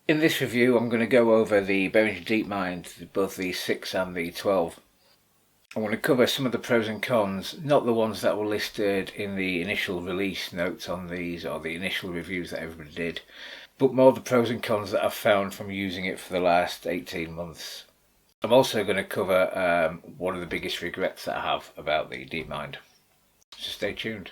In this review I'm going to go over the Behringer DeepMind, both the 6 and the 12. I want to cover some of the pros and cons, not the ones that were listed in the initial release notes on these or the initial reviews that everybody did, but more the pros and cons that I've found from using it for the last 18 months. I'm also going to cover one of the biggest regrets that I have about the DeepMind. So stay tuned.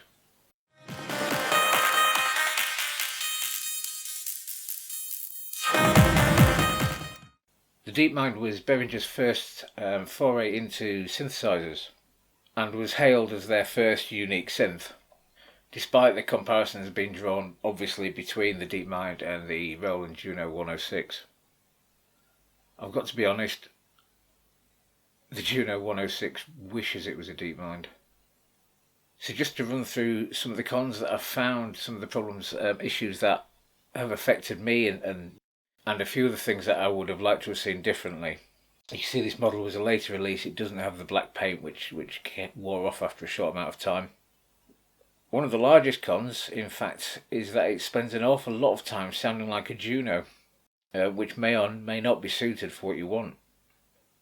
The DeepMind was Behringer's first foray into synthesizers and was hailed as their first unique synth, despite the comparisons being drawn obviously between the DeepMind and the Roland Juno 106. I've got to be honest, the Juno 106 wishes it was a DeepMind. So just to run through some of the cons that I've found, some of the problems, issues that have affected me and a few of the things that I would have liked to have seen differently. You see this model was a later release, it doesn't have the black paint which wore off after a short amount of time. One of the largest cons, in fact, is that it spends an awful lot of time sounding like a Juno, which may or may not be suited for what you want.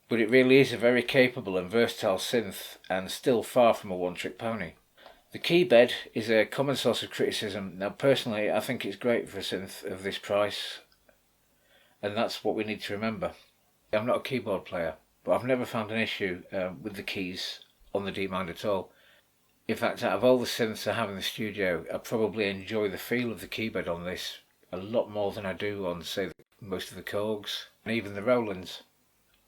But it really is a very capable and versatile synth and still far from a one-trick pony. The keybed is a common source of criticism. Now personally I think it's great for a synth of this price, and that's what we need to remember. I'm not a keyboard player, but I've never found an issue with the keys on the DeepMind at all. In fact, out of all the synths I have in the studio, I probably enjoy the feel of the keybed on this a lot more than I do on, say, most of the Korgs and even the Rolands.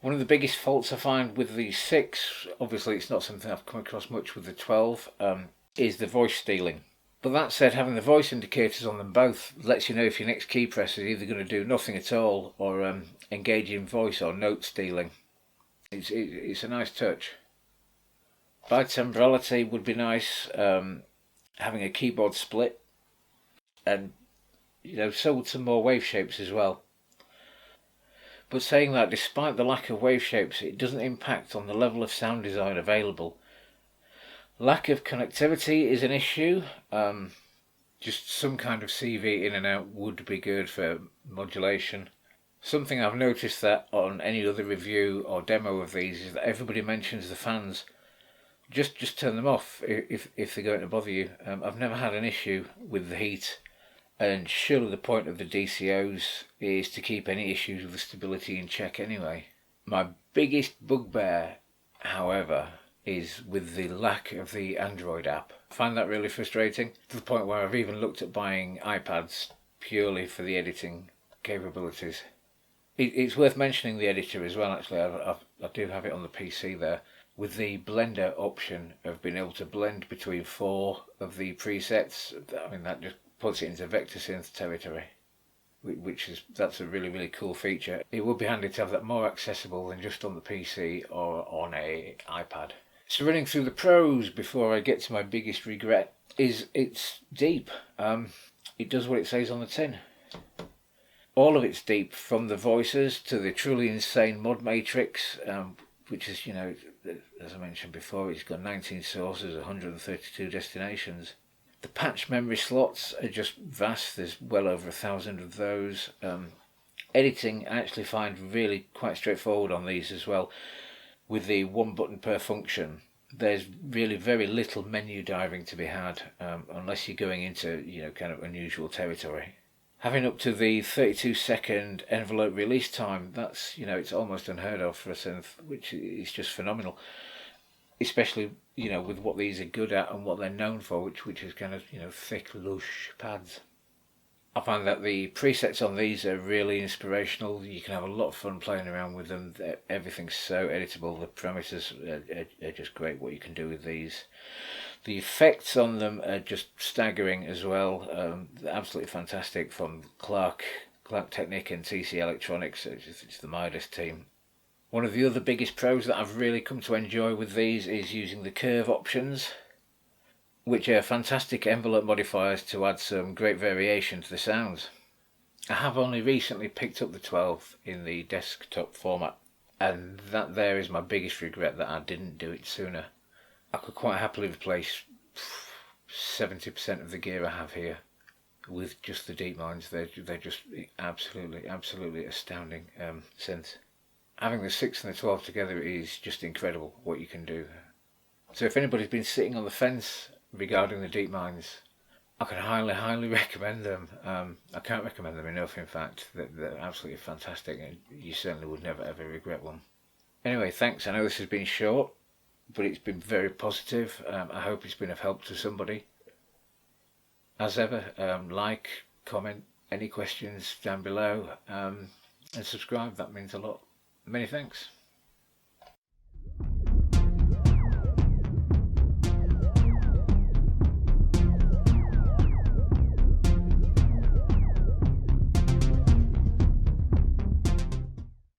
One of the biggest faults I find with the 6, obviously it's not something I've come across much with the 12, is the voice stealing. But that said, having the voice indicators on them both lets you know if your next key press is either going to do nothing at all or engage in voice or note stealing. It's a nice touch. Bitemporality would be nice, having a keyboard split, and so would some more wave shapes as well. But saying that, despite the lack of wave shapes, it doesn't impact on the level of sound design available. Lack of connectivity is an issue. Just some kind of CV in and out would be good for modulation. Something I've noticed that on any other review or demo of these is that everybody mentions the fans. Just turn them off if they're going to bother you. I've never had an issue with the heat, and surely the point of the DCOs is to keep any issues with the stability in check anyway. My biggest bugbear, however, is with the lack of the Android app. I find that really frustrating, to the point where I've even looked at buying iPads purely for the editing capabilities. It's worth mentioning the editor as well, actually. I do have it on the PC there, with the blender option of being able to blend between 4 of the presets. I mean, that just puts it into vector synth territory, that's a really cool feature. It would be handy to have that more accessible than just on the PC or on a iPad. So running through the pros before I get to my biggest regret is it's deep. It does what it says on the tin. All of it's deep, from the voices to the truly insane mod matrix, which is, as I mentioned before, it's got 19 sources, 132 destinations. The patch memory slots are just vast. There's well over 1,000 of those. Editing I actually find really quite straightforward on these as well. With the one button per function, there's really very little menu diving to be had, unless you're going into kind of unusual territory. Having up to the 32-second envelope release time, that's it's almost unheard of for a synth, which is just phenomenal. Especially with what these are good at and what they're known for, which is kind of thick, lush pads. I find that the presets on these are really inspirational. You can have a lot of fun playing around with them. Everything's so editable. The parameters are just great what you can do with these. The effects on them are just staggering as well. They're absolutely fantastic, from Clark Technic and TC Electronics. It's the Midas team. One of the other biggest pros that I've really come to enjoy with these is using the curve options, which are fantastic envelope modifiers to add some great variation to the sounds. I have only recently picked up the 12 in the desktop format, and that there is my biggest regret, that I didn't do it sooner. I could quite happily replace 70% of the gear I have here with just the DeepMinds. They're just absolutely astounding synths. Having the 6 and the 12 together is just incredible what you can do. So if anybody's been sitting on the fence regarding the DeepMinds, I can highly recommend them. I can't recommend them enough, in fact. They're absolutely fantastic, and you certainly would never ever regret one. Anyway, thanks. I know this has been short, but it's been very positive. I hope it's been of help to somebody. As ever, like, comment, any questions down below, and subscribe. That means a lot. Many thanks.